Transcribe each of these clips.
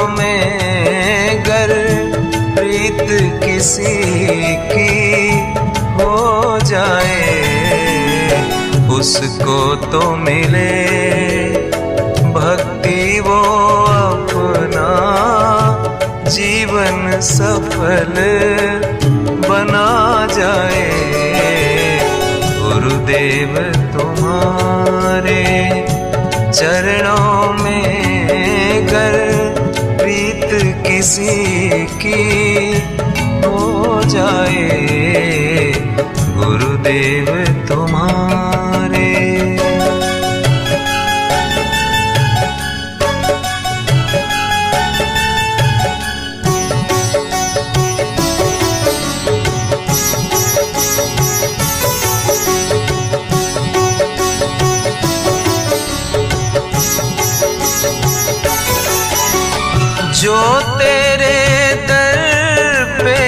में गर प्रीत किसी की हो जाए, उसको तो मिले भक्ति वो अपना जीवन सफल बना जाए। गुरुदेव तुम्हारे चरणों में गर प्रीत किसी की हो जाए, गुरुदेव तुम्हारे। जो तेरे दर पे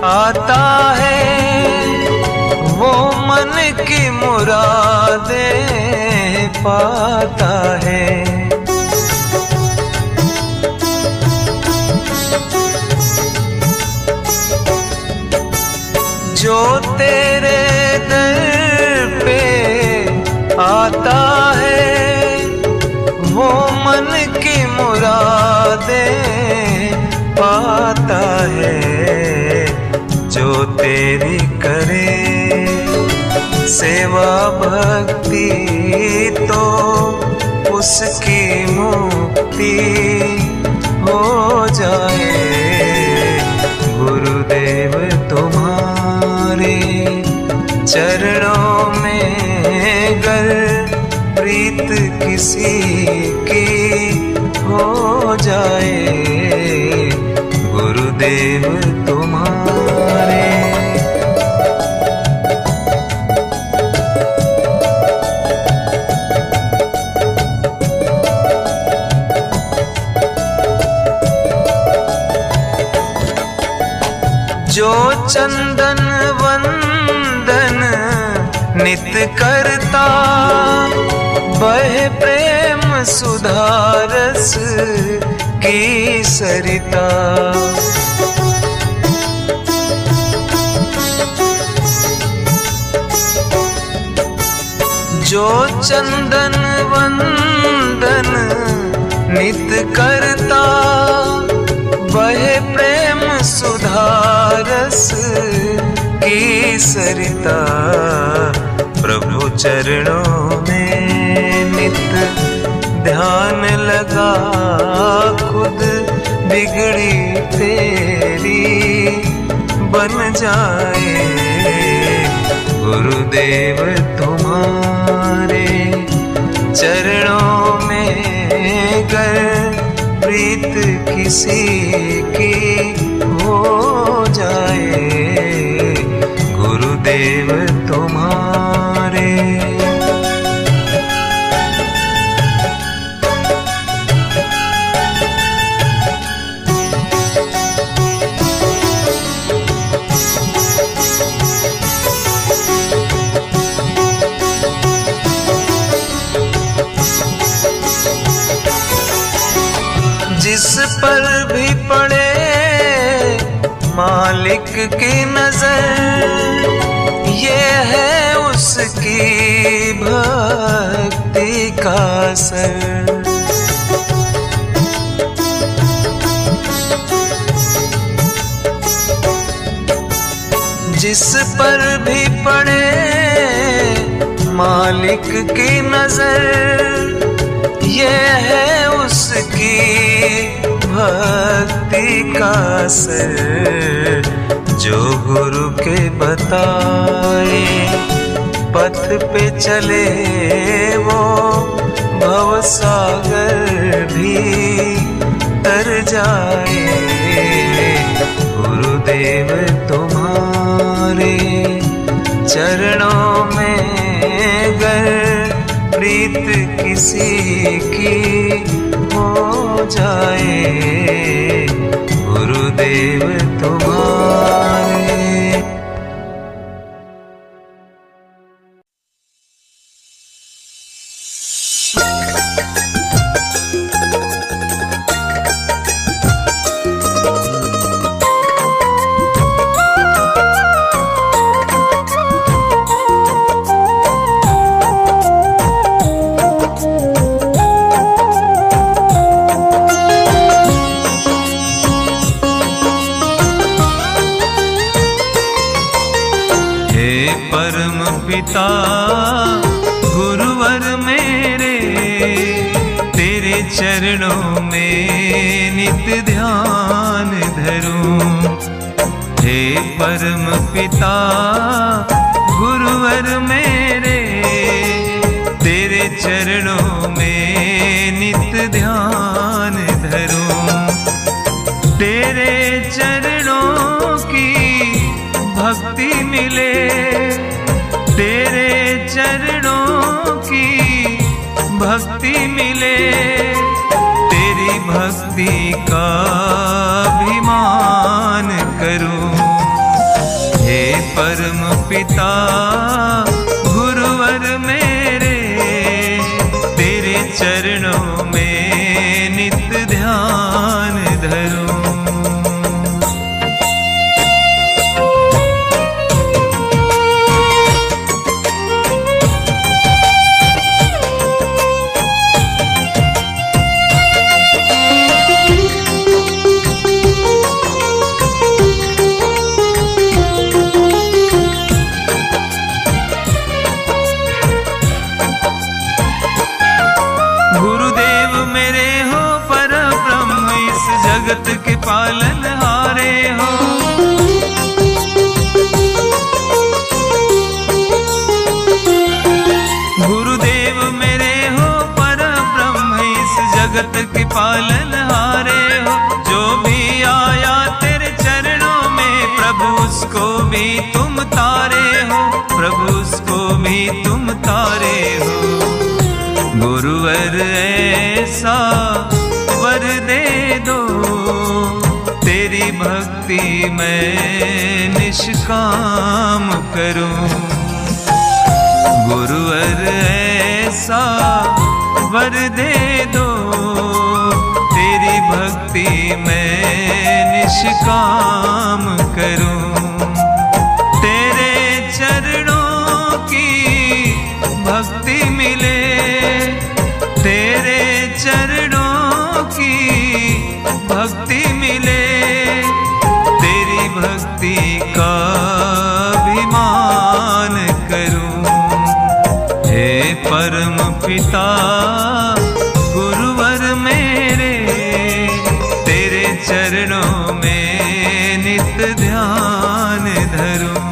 आता है वो मन की मुरादें पाता है। जो तेरे दर पे आता है वो मन की मुरादें पाता है। जो तेरी करे सेवा भक्ति तो उसकी मुक्ति हो जाए। गुरुदेव तुम्हारे चरणों में गर प्रीत किसी की हो जाए, गुरुदेव तुम्हारे। जो चंदन वंदन नित करता बहे प्रेम सुधारस की सरिता। जो चंदन वंदन नित करता बहे प्रेम सुधारस की सरिता। प्रभु चरणों में नित ध्यान लगा खुद बिगड़ी तेरी बन जाए। गुरुदेव तुम्हारे चरणों में गर प्रीत किसी की हो जाए, गुरुदेव तुम्हारे। जिस पर भी पड़े मालिक की नजर, ये है उसकी भक्ति का असर। जिस पर भी पड़े मालिक की नजर, ये है उसकी भक्ति का असर। जो गुरु के बताए पथ पे चले वो भव सागर भी तर जाए। गुरुदेव तुम्हारे चरणों में गर प्रीत किसी की हो जाए, गुरुदेव तुम्हारे। परम पिता गुरुवर मेरे, तेरे चरणों में नित ध्यान धरूं। हे परम पिता गुरुवर मेरे, तेरे चरणों में नित ध्यान धरूं। तेरे चरणों की भक्ति मिले, तेरे चरणों की भक्ति मिले, तेरी भक्ति का अभिमान करूं। हे परम पिता गुरुवर मेरे, तेरे चरणों में नित ध्यान धरूं। जगत के पालन हारे हो, गुरुदेव मेरे हो परम ब्रह्म इस जगत के पालन हारे हो। जो भी आया तेरे चरणों में प्रभु उसको भी तुम तारे हो, प्रभु उसको भी तुम तारे हो। गुरुवर ऐसा वर दे दो, तेरी भक्ति मैं निष्काम करूं। गुरुवर ऐसा वर दे दो, तेरी भक्ति मैं निष्काम करूं। तेरे चरणों की भक्ति मिले, तेरे चरणों की भक्ति मिले, तेरी भक्ति का अभिमान करूं। हे परम पिता गुरुवर मेरे, तेरे चरणों में नित ध्यान धरूं।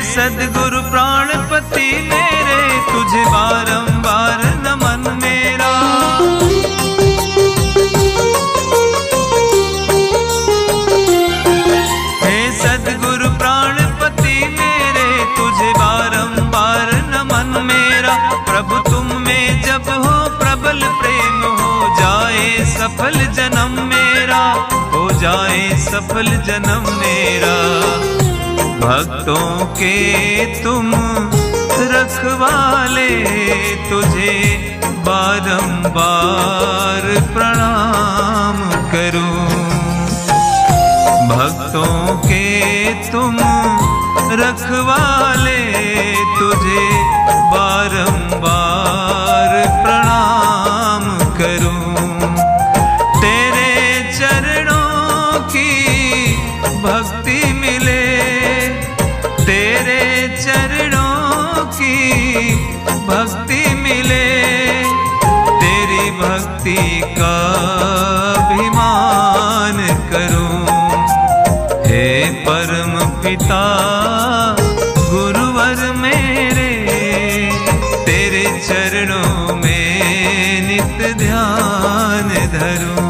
सद्गुरु प्राणपति मेरे, तुझे बारंबार नमन मेरा। हे सद्गुरु प्राणपति मेरे, तुझे बारंबार नमन मेरा। प्रभु तुम में जब हो प्रबल प्रेम, हो जाए सफल जन्म मेरा, हो जाए सफल जन्म मेरा। भक्तों के तुम रखवाले, तुझे बारंबार प्रणाम करूं। भक्तों के तुम रखवाले, तुझे बारंबार प्रणाम करूं। तेरे चरणों की भक्ति मिले, तेरे चरणों की भक्ति मिले, तेरी भक्ति का अभिमान करूं। हे परम पिता गुरुवर मेरे, तेरे चरणों में नित ध्यान धरूं।